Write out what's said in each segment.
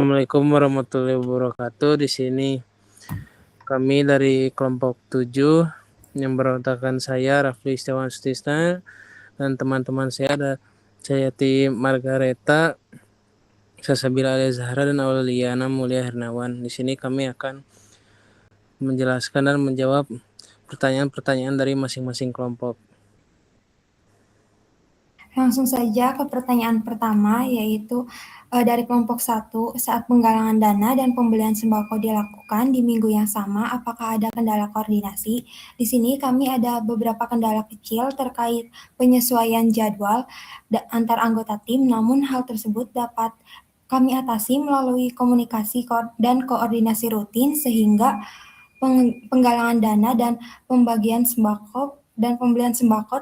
Assalamualaikum warahmatullahi wabarakatuh. Di sini kami dari kelompok 7 yang beranggotakan saya Rafli Setiawan Sutisna dan teman-teman saya ada saya tim Margareta, Sasabila Alia Zahra dan Auliana Mulia Hernawan. Di sini kami akan menjelaskan dan menjawab pertanyaan-pertanyaan dari masing-masing kelompok. Langsung saja ke pertanyaan pertama, yaitu dari kelompok 1, saat penggalangan dana dan pembelian sembako dilakukan di minggu yang sama, apakah ada kendala koordinasi? Di sini kami ada beberapa kendala kecil terkait penyesuaian jadwal antar anggota tim, namun hal tersebut dapat kami atasi melalui komunikasi dan koordinasi rutin sehingga penggalangan dana dan pembelian sembako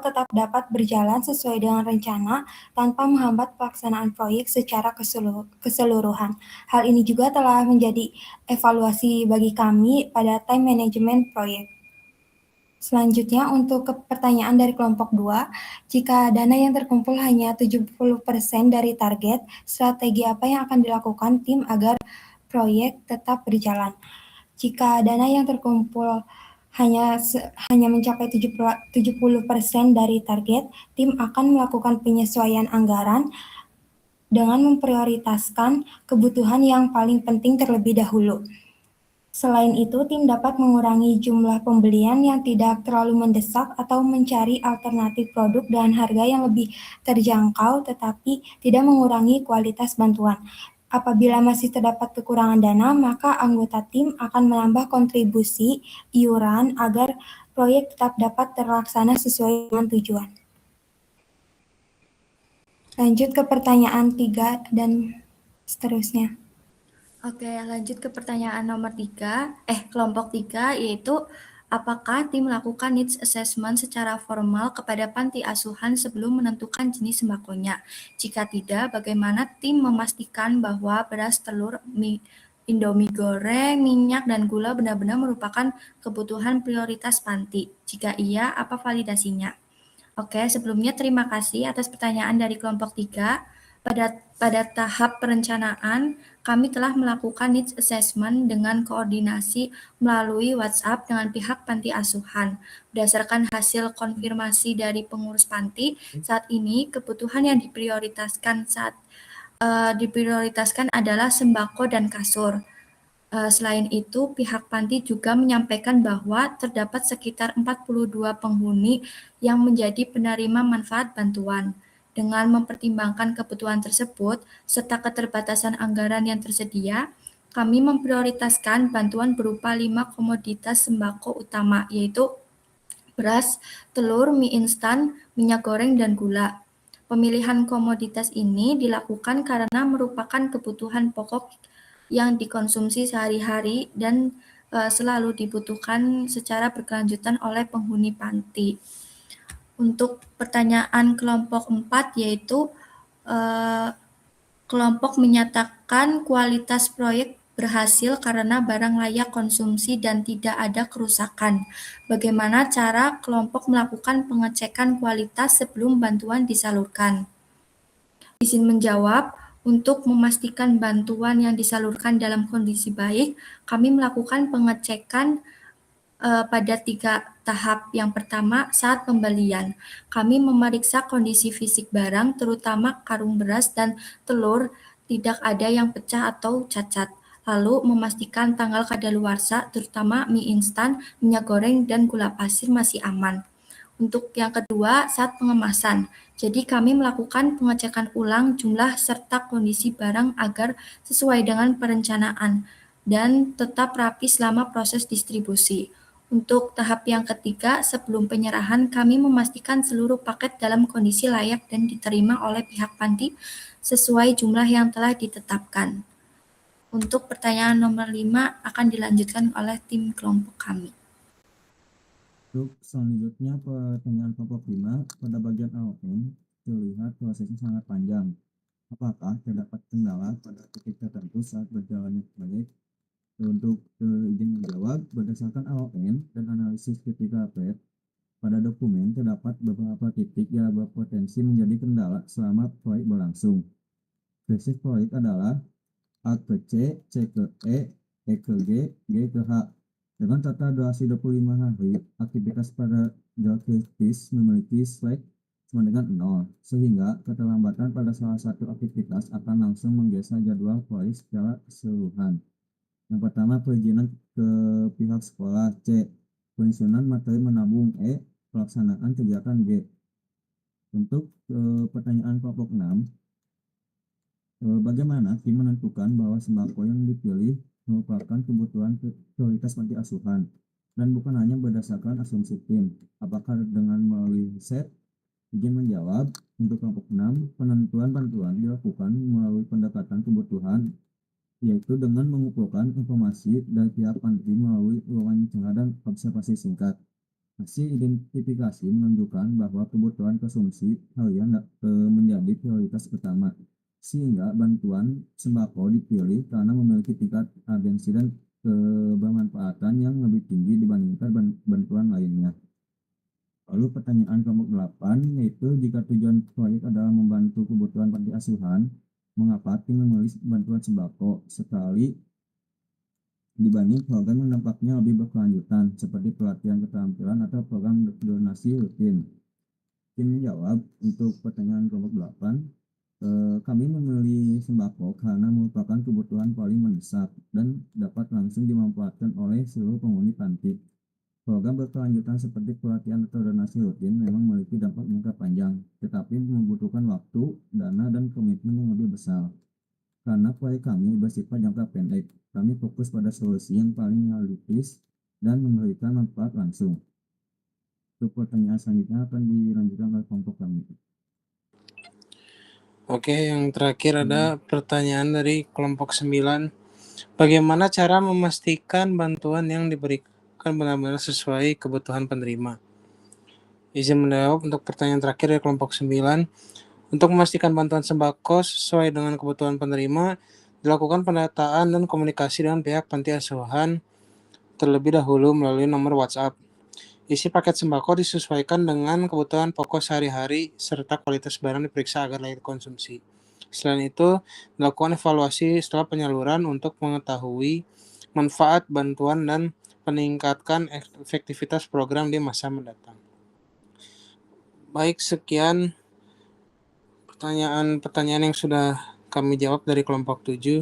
tetap dapat berjalan sesuai dengan rencana tanpa menghambat pelaksanaan proyek secara keseluruhan. Hal ini juga telah menjadi evaluasi bagi kami pada time management proyek. Selanjutnya untuk pertanyaan dari kelompok 2, jika dana yang terkumpul hanya 70% dari target, strategi apa yang akan dilakukan tim agar proyek tetap berjalan? Jika dana yang terkumpul hanya mencapai 70% dari target, tim akan melakukan penyesuaian anggaran dengan memprioritaskan kebutuhan yang paling penting terlebih dahulu. Selain itu, tim dapat mengurangi jumlah pembelian yang tidak terlalu mendesak atau mencari alternatif produk dengan harga yang lebih terjangkau tetapi tidak mengurangi kualitas bantuan. Apabila masih terdapat kekurangan dana, maka anggota tim akan menambah kontribusi iuran agar proyek tetap dapat terlaksana sesuai dengan tujuan. Lanjut ke pertanyaan 3 dan seterusnya. Oke, lanjut ke pertanyaan nomor 3, kelompok 3, yaitu apakah tim melakukan needs assessment secara formal kepada panti asuhan sebelum menentukan jenis sembakonya? Jika tidak, bagaimana tim memastikan bahwa beras, telur, Indomie goreng, minyak, dan gula benar-benar merupakan kebutuhan prioritas panti? Jika iya, apa validasinya? Oke, sebelumnya terima kasih atas pertanyaan dari kelompok 3. Pada tahap perencanaan, kami telah melakukan needs assessment dengan koordinasi melalui WhatsApp dengan pihak panti asuhan. Berdasarkan hasil konfirmasi dari pengurus panti, saat ini kebutuhan yang diprioritaskan adalah sembako dan kasur. Selain itu, pihak panti juga menyampaikan bahwa terdapat sekitar 42 penghuni yang menjadi penerima manfaat bantuan. Dengan mempertimbangkan kebutuhan tersebut, serta keterbatasan anggaran yang tersedia, kami memprioritaskan bantuan berupa 5 komoditas sembako utama, yaitu beras, telur, mie instan, minyak goreng, dan gula. Pemilihan komoditas ini dilakukan karena merupakan kebutuhan pokok yang dikonsumsi sehari-hari dan selalu dibutuhkan secara berkelanjutan oleh penghuni panti. Untuk pertanyaan kelompok 4, yaitu kelompok menyatakan kualitas proyek berhasil karena barang layak konsumsi dan tidak ada kerusakan. Bagaimana cara kelompok melakukan pengecekan kualitas sebelum bantuan disalurkan? Izin menjawab, untuk memastikan bantuan yang disalurkan dalam kondisi baik, kami melakukan pengecekan pada 3 tahap. Yang pertama, saat pembelian, kami memeriksa kondisi fisik barang, terutama karung beras dan telur, tidak ada yang pecah atau cacat. Lalu memastikan tanggal kadaluarsa, terutama mie instan, minyak goreng, dan gula pasir masih aman. Untuk yang kedua, saat pengemasan. Jadi kami melakukan pengecekan ulang jumlah serta kondisi barang agar sesuai dengan perencanaan dan tetap rapi selama proses distribusi. Untuk tahap yang ketiga, sebelum penyerahan, kami memastikan seluruh paket dalam kondisi layak dan diterima oleh pihak panti sesuai jumlah yang telah ditetapkan. Untuk pertanyaan nomor 5 akan dilanjutkan oleh tim kelompok kami. Untuk selanjutnya pertanyaan kelompok 5, pada bagian AON terlihat prosesnya sangat panjang. Apakah terdapat kendala pada titik tertentu saat berjalannya proyek? Untuk izin menjawab, berdasarkan AON dan analisis ketika PET, pada dokumen terdapat beberapa titik yang berpotensi menjadi kendala selama proyek berlangsung. Spesifik proyek adalah A ke C, C ke E ke G, G ke H. Dengan total durasi 25 hari, aktivitas pada jadwal kritis memiliki slack sama dengan 0, sehingga keterlambatan pada salah satu aktivitas akan langsung menggeser jadwal proyek secara keseluruhan. Yang pertama, perizinan ke pihak sekolah. C. Penyusunan materi menabung. E. Pelaksanaan kegiatan. G. Untuk pertanyaan kelompok 6, bagaimana tim menentukan bahwa sembako yang dipilih merupakan kebutuhan prioritas panti asuhan dan bukan hanya berdasarkan asumsi tim? Apakah dengan melalui riset? Izin menjawab. Untuk kelompok 6, penentuan bantuan dilakukan melalui pendekatan kebutuhan, yaitu dengan mengumpulkan informasi dari pihak panti melalui wawancara dan observasi singkat. Hasil identifikasi menunjukkan bahwa kebutuhan konsumsi harian menjadi prioritas utama, sehingga bantuan sembako dipilih karena memiliki tingkat urgensi dan kebermanfaatan yang lebih tinggi dibandingkan bantuan lainnya. Lalu pertanyaan kelompok 8, yaitu jika tujuan proyek adalah membantu kebutuhan panti asuhan, mengapa tim memilih bantuan sembako sekali dibanding program yang dampaknya lebih berkelanjutan seperti pelatihan keterampilan atau program donasi rutin? Tim menjawab. Untuk pertanyaan kelompok 8, kami memilih sembako karena merupakan kebutuhan paling mendesak dan dapat langsung dimanfaatkan oleh seluruh penghuni panti. Program berkelanjutan seperti pelatihan atau donasi rutin memang memiliki dampak jangka panjang, tetapi membutuhkan waktu, dana, dan komitmen yang lebih besar. Karena proyek kami bersifat jangka pendek, kami fokus pada solusi yang paling realistis dan memberikan manfaat langsung. Untuk pertanyaan selanjutnya akan dilanjutkan oleh kelompok kami. Oke, yang terakhir ada pertanyaan dari kelompok 9. Bagaimana cara memastikan bantuan yang diberikan benar-benar sesuai kebutuhan penerima? Izin menjawab. Untuk pertanyaan terakhir dari kelompok 9. Untuk memastikan bantuan sembako sesuai dengan kebutuhan penerima, dilakukan pendataan dan komunikasi dengan pihak panti asuhan terlebih dahulu melalui nomor WhatsApp. Isi paket sembako disesuaikan dengan kebutuhan pokok sehari-hari serta kualitas barang diperiksa agar layak konsumsi. Selain itu, dilakukan evaluasi setelah penyaluran untuk mengetahui manfaat bantuan dan meningkatkan efektivitas program di masa mendatang. Baik, sekian pertanyaan yang sudah kami jawab dari kelompok 7.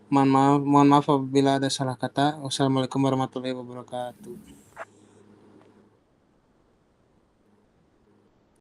Mohon maaf apabila ada salah kata. Wassalamualaikum warahmatullahi wabarakatuh.